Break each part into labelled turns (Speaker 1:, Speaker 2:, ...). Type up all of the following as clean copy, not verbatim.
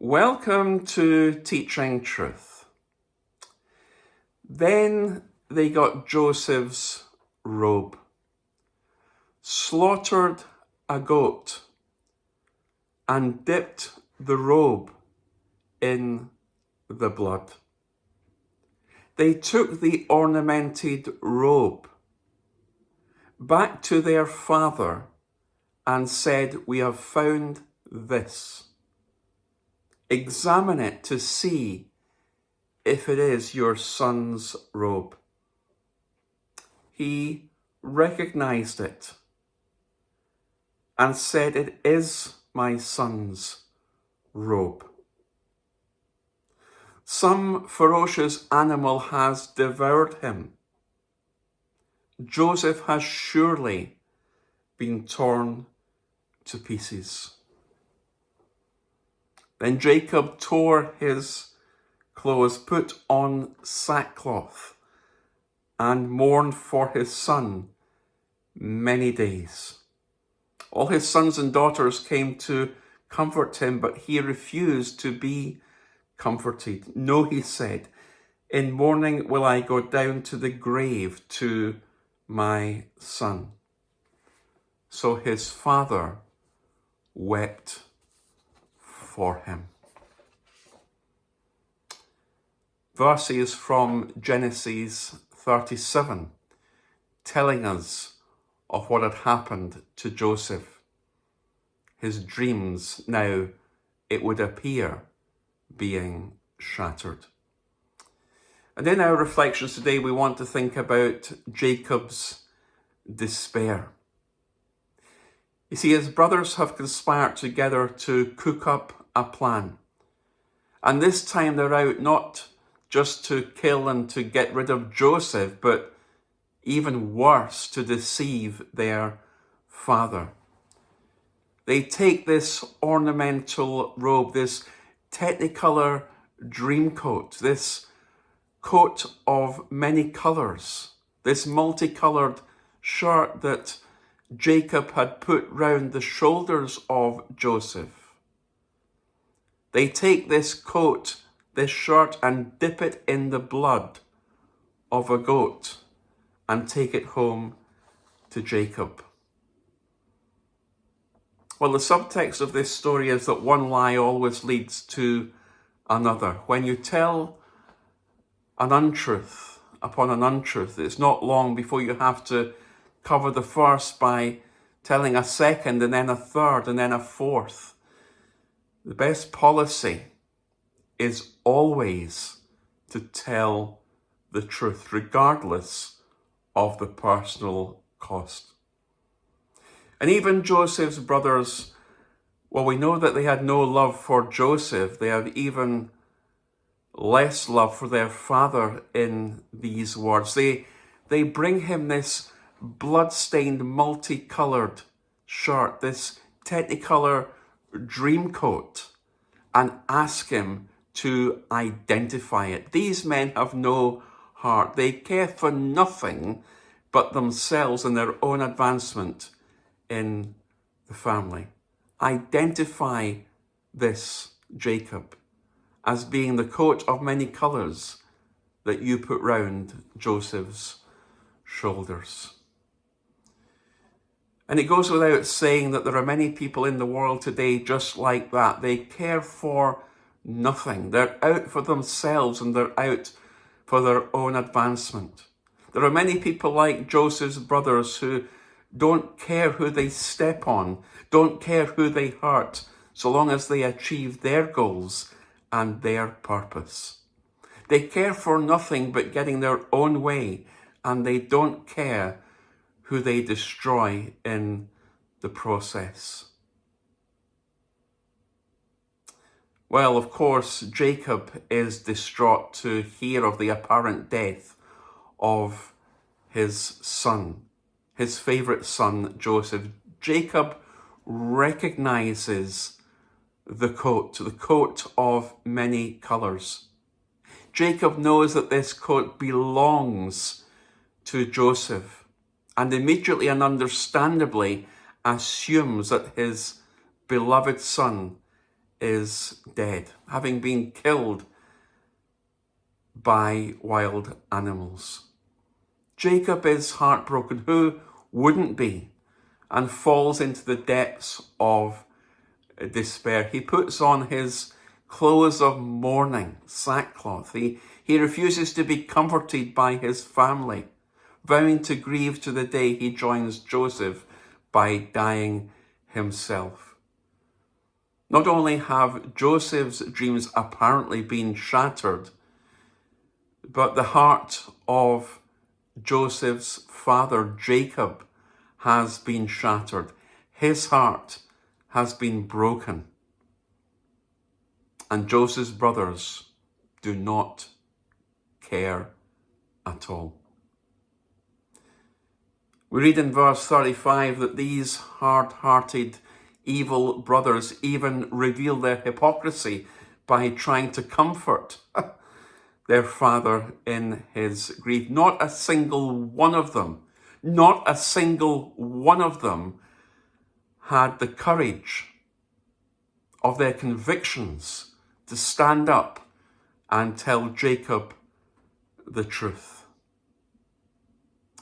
Speaker 1: Welcome to Teaching Truth. Then they got Joseph's robe, slaughtered a goat, and dipped the robe in the blood. They took the ornamented robe back to their father and said, "We have found this. Examine it to see if it is your son's robe." He recognized it and said, "It is my son's robe. Some ferocious animal has devoured him. Joseph has surely been torn to pieces." Then Jacob tore his clothes, put on sackcloth, and mourned for his son many days. All his sons and daughters came to comfort him, but he refused to be comforted. "No," he said, "in mourning will I go down to the grave to my son." So his father wept for him. Verses from Genesis 37 telling us of what had happened to Joseph. His dreams now, it would appear, being shattered. And in our reflections today, we want to think about Jacob's despair. You see, his brothers have conspired together to cook up a plan. And this time they're out not just to kill and to get rid of Joseph, but even worse, to deceive their father. They take this ornamental robe, this technicolor dream coat, this coat of many colors, this multicolored shirt that Jacob had put round the shoulders of Joseph. They take this coat, this shirt, and dip it in the blood of a goat and take it home to Jacob. Well, the subtext of this story is that one lie always leads to another. When you tell an untruth upon an untruth, it's not long before you have to cover the first by telling a second and then a third and then a fourth. The best policy is always to tell the truth, regardless of the personal cost. And even Joseph's brothers, well, we know that they had no love for Joseph. They had even less love for their father in these words. They bring him this blood-stained, multicolored shirt, this technicolor dream coat, and ask him to identify it. These men have no heart. They care for nothing but themselves and their own advancement in the family. Identify this, Jacob, as being the coat of many colors that you put round Joseph's shoulders. And it goes without saying that there are many people in the world today just like that. They care for nothing. They're out for themselves and they're out for their own advancement. There are many people like Joseph's brothers who don't care who they step on, don't care who they hurt, so long as they achieve their goals and their purpose. They care for nothing but getting their own way, and they don't care who they destroy in the process. Well, of course, Jacob is distraught to hear of the apparent death of his son, his favorite son, Joseph. Jacob recognizes the coat of many colors. Jacob knows that this coat belongs to Joseph, and immediately and understandably assumes that his beloved son is dead, having been killed by wild animals. Jacob is heartbroken. Who wouldn't be? And falls into the depths of despair. He puts on his clothes of mourning, sackcloth. He refuses to be comforted by his family, vowing to grieve to the day he joins Joseph by dying himself. Not only have Joseph's dreams apparently been shattered, but the heart of Joseph's father, Jacob, has been shattered. His heart has been broken. And Joseph's brothers do not care at all. We read in verse 35 that these hard-hearted, evil brothers even reveal their hypocrisy by trying to comfort their father in his grief. Not a single one of them had the courage of their convictions to stand up and tell Jacob the truth.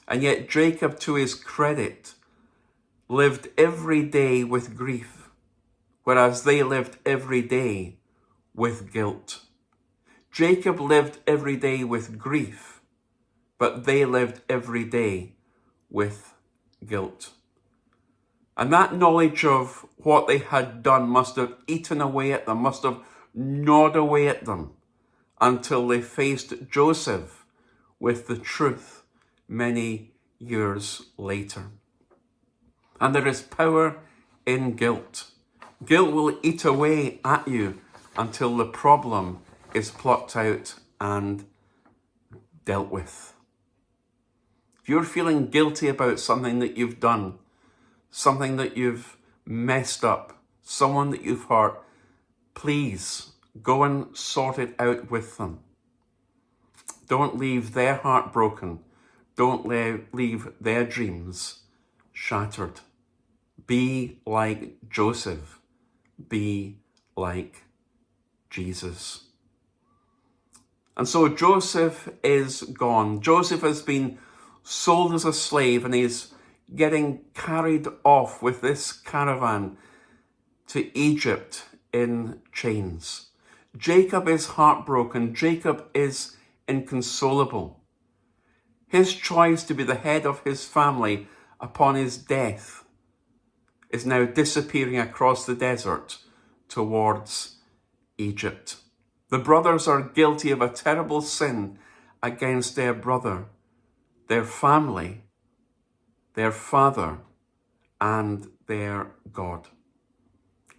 Speaker 1: And yet Jacob, to his credit, lived every day with grief, whereas they lived every day with guilt. Jacob lived every day with grief, but they lived every day with guilt. And that knowledge of what they had done must have eaten away at them, must have gnawed away at them, until they faced Joseph with the truth many years later. And there is power in guilt. Guilt will eat away at you until the problem is plucked out and dealt with. If you're feeling guilty about something that you've done, something that you've messed up, someone that you've hurt, please go and sort it out with them. Don't leave their heart broken. Don't leave their dreams shattered. Be like Joseph. Be like Jesus. And so Joseph is gone. Joseph has been sold as a slave and he's getting carried off with this caravan to Egypt in chains. Jacob is heartbroken. Jacob is inconsolable. His choice to be the head of his family upon his death is now disappearing across the desert towards Egypt. The brothers are guilty of a terrible sin against their brother, their family, their father, and their God.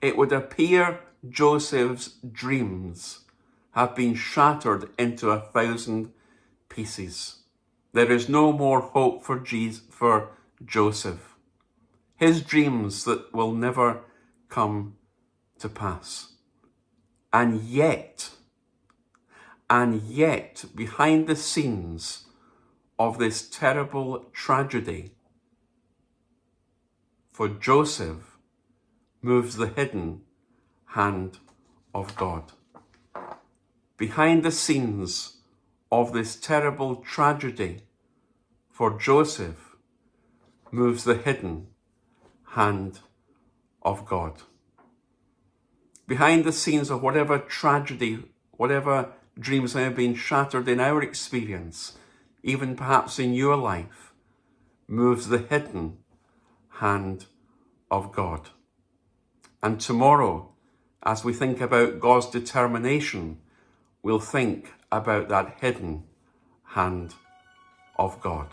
Speaker 1: It would appear Joseph's dreams have been shattered into 1,000 pieces. There is no more hope for Joseph. His dreams that will never come to pass. And yet, behind the scenes of this terrible tragedy, for Joseph moves the hidden hand of God. Behind the scenes of this terrible tragedy, for Joseph moves the hidden hand of God. Behind the scenes of whatever tragedy, whatever dreams have been shattered in our experience, even perhaps in your life, moves the hidden hand of God. And tomorrow, as we think about God's determination, we'll think about that hidden hand of God.